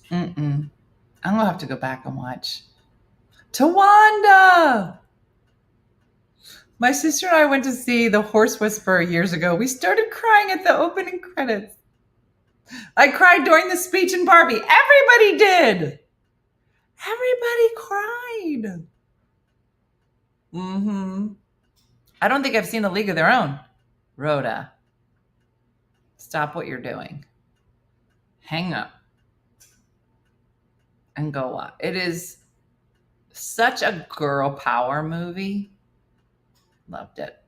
gonna have to go back and watch. Tawanda. My sister and I went to see The Horse Whisperer years ago. We started crying at the opening credits. I cried during the speech in Barbie. Everybody did. Everybody cried. I don't think I've seen A League of Their Own. Rhoda, stop what you're doing. Hang up and go up. It is such a girl power movie. Loved it.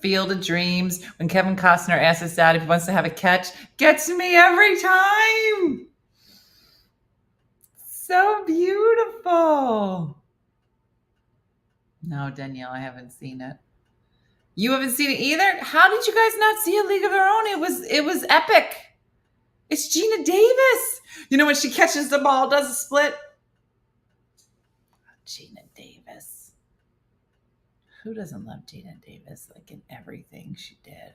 Field of Dreams, when Kevin Costner asks his dad if he wants to have a catch, gets me every time. So beautiful. No, Danielle, I haven't seen it. You haven't seen it either? How did you guys not see A League of Their Own? It was epic. It's Gina Davis. You know, when she catches the ball, does a split. Gina Davis. Who doesn't love Gina Davis? Like in everything she did.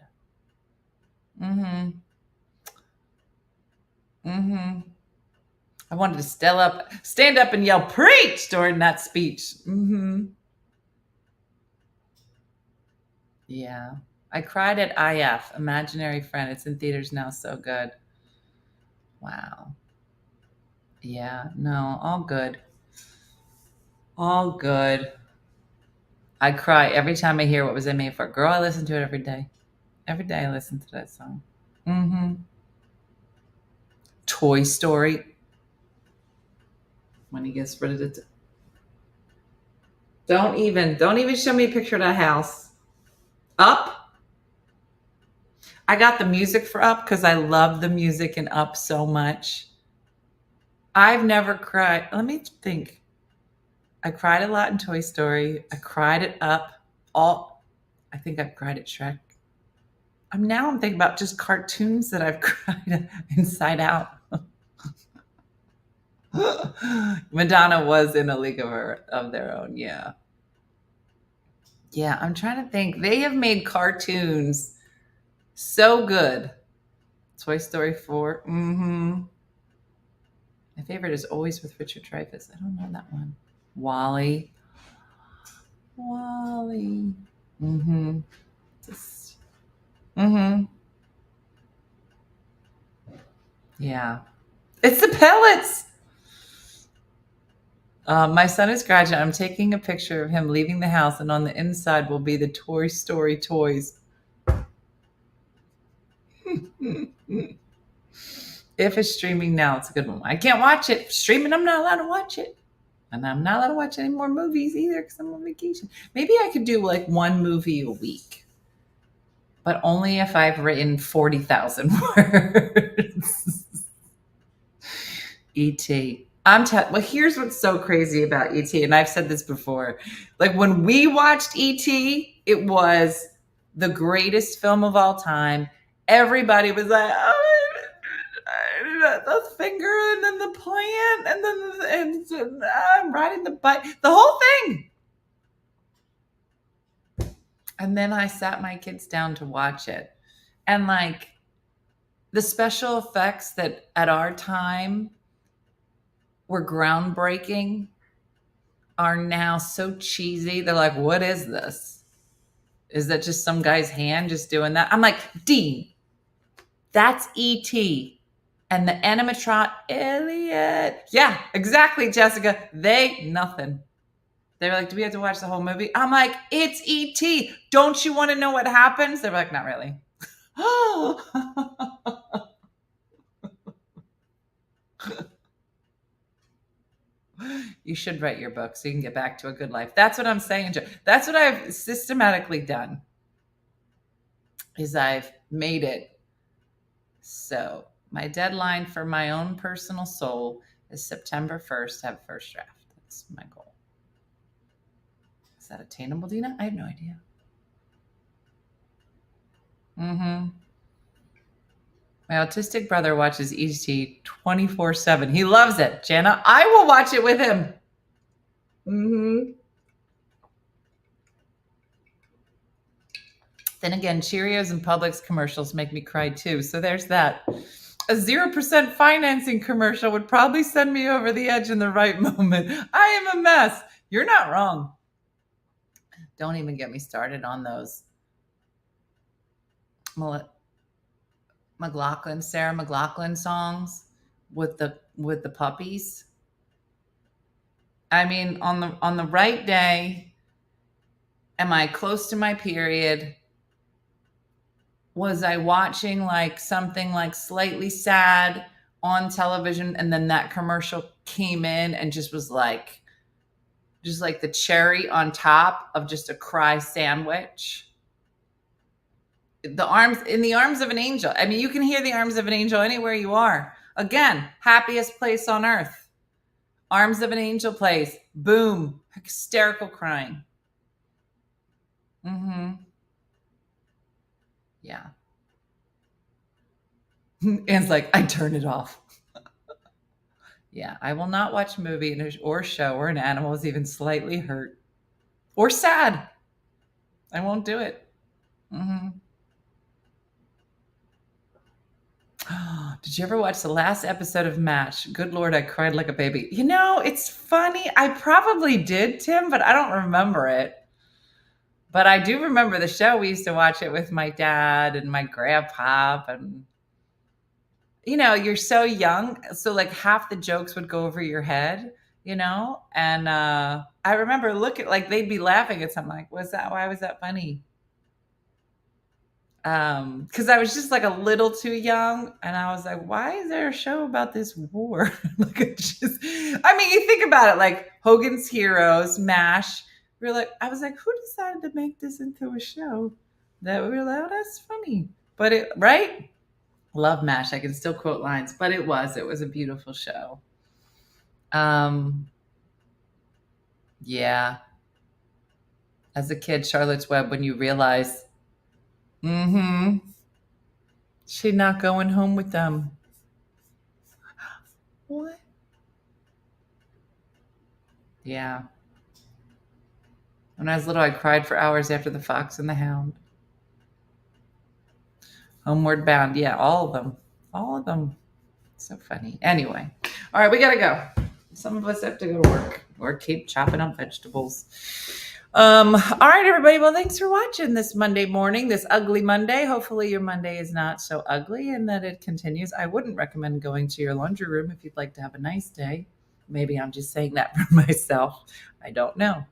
Mm-hmm. Mm-hmm. I wanted to stand up and yell "preach" during that speech. Mm-hmm. Yeah. I cried at IF, Imaginary Friend. It's in theaters now. So good. Wow. Yeah. No, all good. All good. I cry every time I hear What Was I Made For. Girl, I listen to it every day. Every day I listen to that song. Mm-hmm. Toy Story. When he gets rid of the... Don't even show me a picture of that house. Up. I got the music for Up because I love the music in Up so much. I've never cried. Let me think. I cried a lot in Toy Story. I cried at Up. I think I've cried at Shrek. I'm thinking about just cartoons that I've cried Inside Out. Madonna was in A League of Their Own. Yeah. Yeah, I'm trying to think. They have made cartoons so good. Toy Story 4. Mm-hmm. My favorite is always with Richard Dreyfuss. I don't know that one. Wally. Mm-hmm. Mm-hmm. Yeah. It's the pellets. My son is graduating. I'm taking a picture of him leaving the house, and on the inside will be the Toy Story toys. If it's streaming now, it's a good one. I can't watch it. Streaming, I'm not allowed to watch it. And I'm not allowed to watch any more movies either because I'm on vacation. Maybe I could do like one movie a week, but only if I've written 40,000 words. E.T. Well, here's what's so crazy about E.T., and I've said this before. Like when we watched E.T., it was the greatest film of all time. Everybody was like, oh, the finger, and then the plant, and then I'm riding the bike, the whole thing. And then I sat my kids down to watch it. And like the special effects that at our time were groundbreaking are now so cheesy. They're like, what is this? Is that just some guy's hand just doing that? I'm like, Dean, that's E.T. And the animatronic, Elliot. Yeah, exactly, Jessica. Nothing. They were like, do we have to watch the whole movie? I'm like, it's E.T. Don't you want to know what happens? They're like, not really. You should write your book so you can get back to a good life. That's what I'm saying. That's what I've systematically done, is I've made it. So my deadline for my own personal soul is September 1st to have a first draft. That's my goal. Is that attainable, Dina? I have no idea. Mm-hmm. My autistic brother watches E.T. 24/7. He loves it, Jana. I will watch it with him. Mm-hmm. Then again, Cheerios and Publix commercials make me cry too. So there's that. A 0% financing commercial would probably send me over the edge in the right moment. I am a mess. You're not wrong. Don't even get me started on those Sarah McLachlan songs with the puppies. I mean, on the right day, am I close to my period? Was I watching like something like slightly sad on television, and then that commercial came in and just was like the cherry on top of just a cry sandwich? In the arms of an angel. I mean, you can hear the arms of an angel anywhere you are. Again, happiest place on earth. Arms of an angel plays. Boom. Hysterical crying. Mm-hmm. Yeah. Anne's like, I turn it off. Yeah, I will not watch a movie or show where an animal is even slightly hurt or sad. I won't do it. Did you ever watch the last episode of MASH? Good Lord, I cried like a baby. You know, it's funny. I probably did, Tim, but I don't remember it. But I do remember the show. We used to watch it with my dad and my grandpa. And, you know, you're so young. So like half the jokes would go over your head, you know? And I remember like they'd be laughing at something like, why was that funny? Because I was just like a little too young, and I was like, why is there a show about this war? Like, I mean, you think about it, like Hogan's Heroes, MASH. I was like, who decided to make this into a show? That we were like, oh, that's funny. But right? Love MASH. I can still quote lines, but it was a beautiful show. Yeah. As a kid, Charlotte's Web, when you realize, she's not going home with them. What? Yeah. When I was little, I cried for hours after The Fox and the Hound. Homeward Bound. Yeah, all of them. All of them. So funny. Anyway. All right, we got to go. Some of us have to go to work or keep chopping up vegetables. All right, everybody. Well, thanks for watching this Monday morning, this ugly Monday. Hopefully your Monday is not so ugly and that it continues. I wouldn't recommend going to your laundry room if you'd like to have a nice day. Maybe I'm just saying that for myself. I don't know.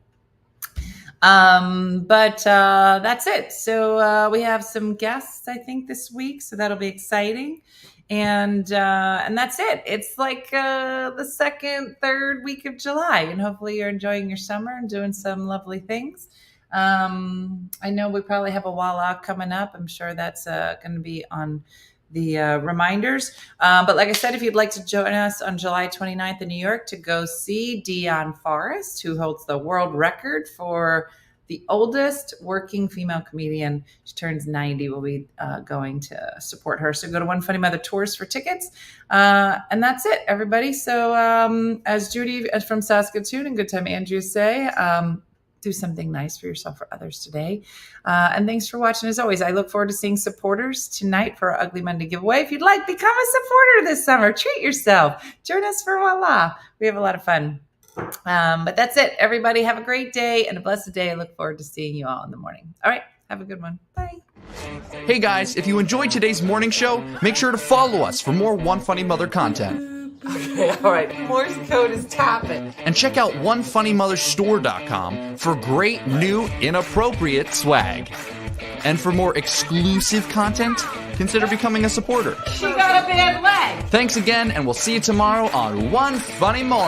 But that's it. So we have some guests, I think, this week. So that'll be exciting. And that's it. It's like the second, third week of July, and hopefully you're enjoying your summer and doing some lovely things. I know we probably have a Voila coming up. I'm sure that's going to be on the reminders. But like I said, if you'd like to join us on July 29th in New York to go see Dionne Forrest, who holds the world record for the oldest working female comedian. She turns 90. We'll be going to support her. So go to OneFunnyMother Tours for tickets. And that's it, everybody. So as Judy from Saskatoon and Good Time Andrew say, do something nice for yourself or others today. And thanks for watching. As always, I look forward to seeing supporters tonight for our Ugly Monday giveaway. If you'd like, become a supporter this summer. Treat yourself. Join us for Voila. We have a lot of fun. But that's it. Everybody have a great day and a blessed day. I look forward to seeing you all in the morning. All right. Have a good one. Bye. Hey guys, if you enjoyed today's morning show, make sure to follow us for more One Funny Mother content. Okay, all right. Morse code is tapping. And check out OneFunnyMotherStore.com for great new inappropriate swag. And for more exclusive content, consider becoming a supporter. She got a bad leg. Thanks again, and we'll see you tomorrow on One Funny Morning.